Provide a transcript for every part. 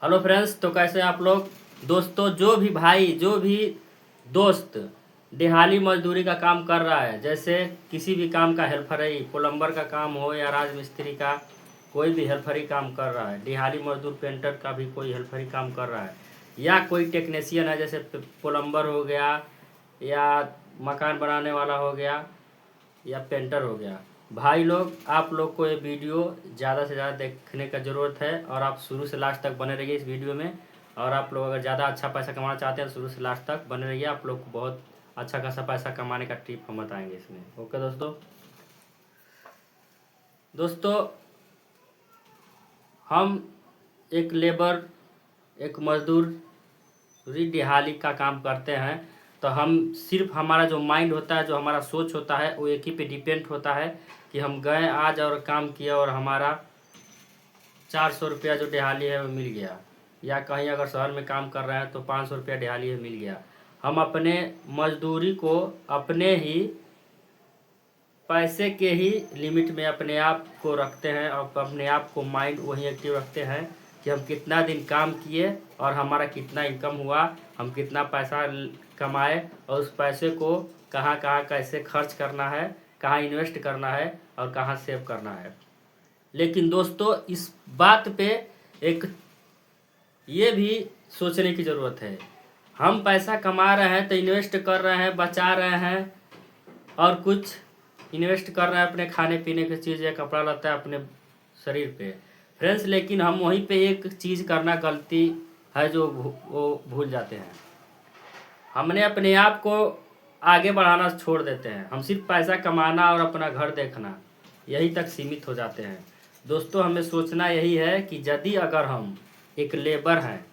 Hello friends, तो कैसे आप लोग। दोस्तों, जो भी भाई जो भी दोस्त दिहाड़ी मजदूरी का काम कर रहा है, जैसे किसी भी काम का हेल्परई, प्लम्बर का काम हो या राजमिस्त्री का, कोई भी हेल्परी काम कर रहा है, दिहाड़ी मजदूर पेंटर का भी कोई हेल्परी काम कर रहा है, या कोई टेक्नीशियन है जैसे प्लम्बर हो गया या मकान बनाने वाला हो गया या पेंटर हो गया। भाई लोग, आप लोग को ये वीडियो ज़्यादा से ज़्यादा देखने का ज़रूरत है और आप शुरू से लास्ट तक बने रहिए इस वीडियो में। और आप लोग अगर ज़्यादा अच्छा पैसा कमाना चाहते हैं तो शुरू से लास्ट तक बने रहिए, आप लोग को बहुत अच्छा खासा पैसा कमाने का टिप हम बताएंगे इसमें। ओके दोस्तों। दोस्तों, हम एक लेबर, एक मजदूरी दिहाड़ी का काम करते हैं, तो हम सिर्फ हमारा जो माइंड होता है, जो हमारा सोच होता है, वो एक ही पे डिपेंड होता है कि हम गए आज और काम किया और हमारा 400 रुपया जो दिहाड़ी है वो मिल गया, या कहीं अगर शहर में काम कर रहे हैं तो 500 रुपया दिहाड़ी है मिल गया। हम अपने मजदूरी को अपने ही पैसे के ही लिमिट में अपने आप को रखते हैं और अपने आप को माइंड वही एक्टिव रखते हैं कि हम कितना दिन काम किए और हमारा कितना इनकम हुआ, हम कितना पैसा कमाए और उस पैसे को कहाँ कहाँ कैसे खर्च करना है, कहाँ इन्वेस्ट करना है और कहाँ सेव करना है। लेकिन दोस्तों, इस बात पे एक ये भी सोचने की ज़रूरत है, हम पैसा कमा रहे हैं तो इन्वेस्ट कर रहे हैं, बचा रहे हैं और कुछ इन्वेस्ट कर रहे हैं अपने खाने पीने की चीज़ या कपड़ा लत्ता है अपने शरीर पे फ्रेंड्स। लेकिन हम वहीं पे एक चीज़ करना गलती है जो वो भूल जाते हैं। हमने अपने आप को आगे बढ़ाना छोड़ देते हैं, हम सिर्फ पैसा कमाना और अपना घर देखना यही तक सीमित हो जाते हैं। दोस्तों, हमें सोचना यही है कि यदि अगर हम एक लेबर हैं,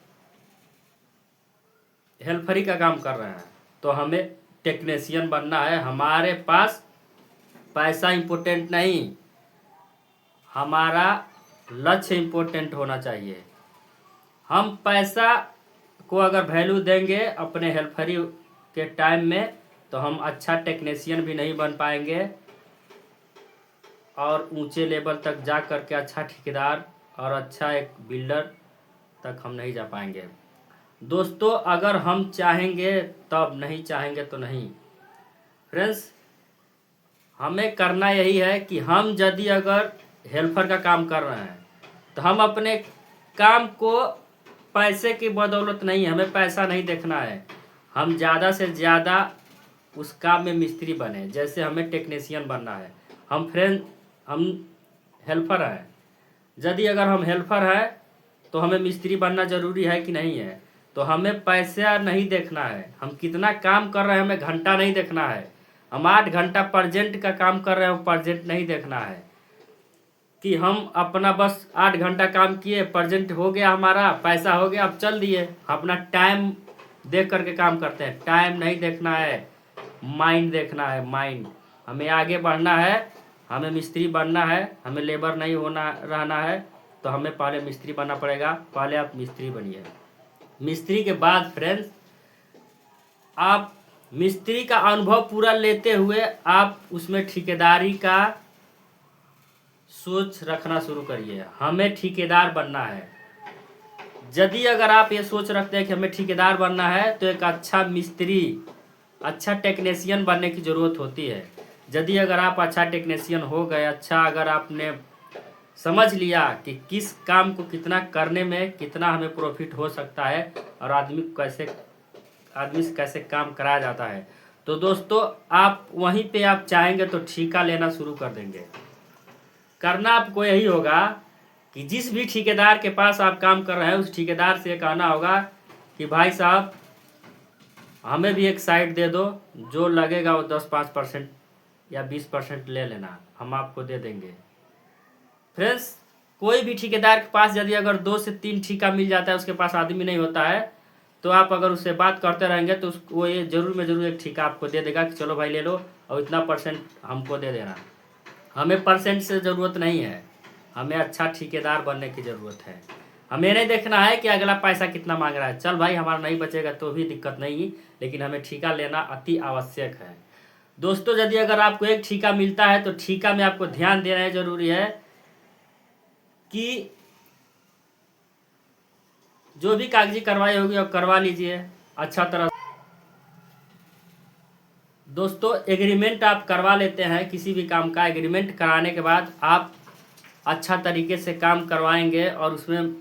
हेल्परी का काम कर रहे हैं, तो हमें टेक्नीशियन बनना है। हमारे पास पैसा इम्पोर्टेंट नहीं, हमारा लक्ष्य इम्पोर्टेंट होना चाहिए। हम पैसा को अगर वैल्यू देंगे अपने हेल्परी के टाइम में, तो हम अच्छा टेक्नीशियन भी नहीं बन पाएंगे और ऊंचे लेवल तक जा कर के अच्छा ठेकेदार और अच्छा एक बिल्डर तक हम नहीं जा पाएंगे। दोस्तों, अगर हम चाहेंगे तब, नहीं चाहेंगे तो नहीं। फ्रेंड्स, हमें करना यही है कि हम यदि अगर हेल्पर का काम कर रहे हैं तो हम अपने काम को पैसे की बदौलत नहीं, हमें पैसा नहीं देखना है, हम ज़्यादा से ज़्यादा उस काम में मिस्त्री बने। जैसे हमें टेक्नीशियन बनना है, हम हेल्पर हैं, यदि अगर हम हेल्पर हैं तो हमें मिस्त्री बनना ज़रूरी है कि नहीं है। तो हमें पैसा नहीं देखना है, हम कितना काम कर रहे हैं हमें घंटा नहीं देखना है। हम 8 घंटा प्रजेंट का काम कर रहे हैं, प्रजेंट नहीं देखना है कि हम अपना बस 8 घंटा काम किए, प्रजेंट हो गया, हमारा पैसा हो गया, अब चल दिए। अपना टाइम देख करके काम करते हैं, टाइम नहीं देखना है, माइंड देखना है। माइंड, हमें आगे बढ़ना है, हमें मिस्त्री बनना है, हमें लेबर नहीं होना रहना है, तो हमें पहले मिस्त्री बनना पड़ेगा। पहले आप मिस्त्री बनिए, मिस्त्री के बाद फ्रेंड्स आप मिस्त्री का अनुभव पूरा लेते हुए आप उसमें ठेकेदारी का सोच रखना शुरू करिए। हमें ठेकेदार बनना है। यदि अगर आप ये सोच रखते हैं कि हमें ठेकेदार बनना है, तो एक अच्छा मिस्त्री, अच्छा टेक्नीशियन बनने की ज़रूरत होती है। यदि अगर आप अच्छा टेक्नीशियन हो गए, अच्छा अगर आपने समझ लिया कि किस काम को कितना करने में कितना हमें प्रॉफिट हो सकता है और आदमी से कैसे काम कराया जाता है, तो दोस्तों आप वहीं पे आप चाहेंगे तो ठेका लेना शुरू कर देंगे। करना आपको यही होगा कि जिस भी ठेकेदार के पास आप काम कर रहे हैं, उस ठेकेदार से कहना होगा कि भाई साहब, हमें भी एक साइड दे दो, जो लगेगा वो 10-5% या 20% ले लेना, हम आपको दे देंगे। फ्रेंड्स, कोई भी ठेकेदार के पास यदि अगर 2 से 3 ठेका मिल जाता है, उसके पास आदमी नहीं होता है, तो आप अगर उससे बात करते रहेंगे तो वो ये जरूर में जरूर एक ठेका आपको दे देगा कि चलो भाई ले लो और इतना % हमको दे देना। हमें % से ज़रूरत नहीं है, हमें अच्छा ठेकेदार बनने की ज़रूरत है। हमें नहीं देखना है कि अगला पैसा कितना मांग रहा है, चल भाई हमारा नहीं बचेगा तो भी दिक्कत नहीं, लेकिन हमें ठेका लेना अति आवश्यक है। दोस्तों, यदि अगर आपको एक ठेका मिलता है तो ठेका में आपको ध्यान देना ज़रूरी है कि जो भी कागजी कार्रवाई होगी अब करवा लीजिए अच्छा तरह। दोस्तों एग्रीमेंट आप करवा लेते हैं, किसी भी काम का एग्रीमेंट कराने के बाद आप अच्छा तरीके से काम करवाएंगे और उसमें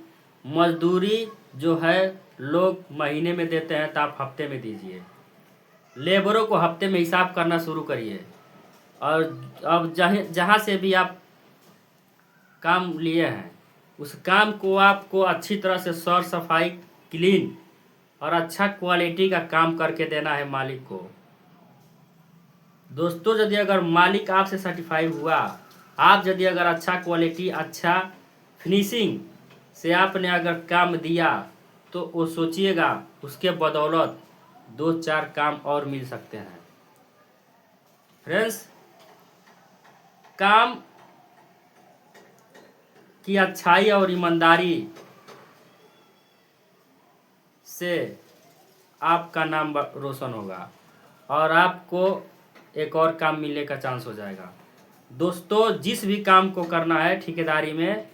मजदूरी जो है लोग महीने में देते हैं तो आप हफ्ते में दीजिए। लेबरों को हफ्ते में हिसाब करना शुरू करिए। और अब जहाँ से भी आप काम लिए हैं उस काम को आपको अच्छी तरह से सौर सफाई क्लीन और अच्छा क्वालिटी का काम करके देना है मालिक को। दोस्तों यदि अगर मालिक आपसे सर्टिफाई हुआ, आप यदि अगर अच्छा क्वालिटी अच्छा फिनिशिंग से आपने अगर काम दिया तो वो सोचिएगा उसके बदौलत 2-4 काम और मिल सकते हैं। फ्रेंड्स, काम की अच्छाई और ईमानदारी से आपका नाम रोशन होगा और आपको एक और काम मिलने का चांस हो जाएगा। दोस्तों जिस भी काम को करना है ठेकेदारी में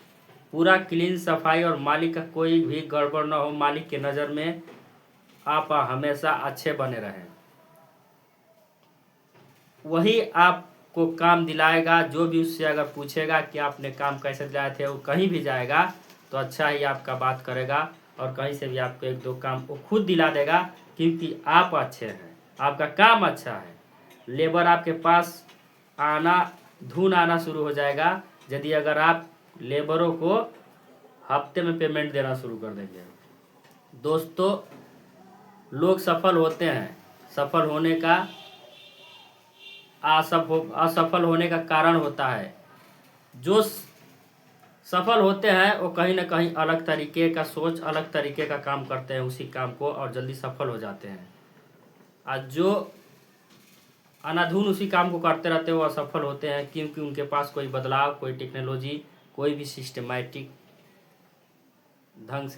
पूरा क्लीन सफाई और मालिक का कोई भी गड़बड़ न हो, मालिक के नज़र में आप हमेशा अच्छे बने रहें, वही आपको काम दिलाएगा। जो भी उससे अगर पूछेगा कि आपने काम कैसे दिलाए थे, वो कहीं भी जाएगा तो अच्छा ही आपका बात करेगा और कहीं से भी आपको 1-2 काम वो खुद दिला देगा क्योंकि आप अच्छे हैं, आपका काम अच्छा है। लेबर आपके पास धुन आना शुरू हो जाएगा यदि अगर आप लेबरों को हफ्ते में पेमेंट देना शुरू कर देंगे। दोस्तों लोग सफल होते हैं, सफल होने का असफल होने का कारण होता है। जो सफल होते हैं वो कहीं ना कहीं अलग तरीके का सोच अलग तरीके का काम करते हैं उसी काम को और जल्दी सफल हो जाते हैं। आज जो अनाधुन उसी काम को करते रहते हैं वो असफल होते हैं क्योंकि उनके पास कोई बदलाव, कोई टेक्नोलॉजी, कोई भी सिस्टमैटिक ढंग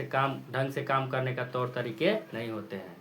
से काम करने का तौर तरीके नहीं होते हैं।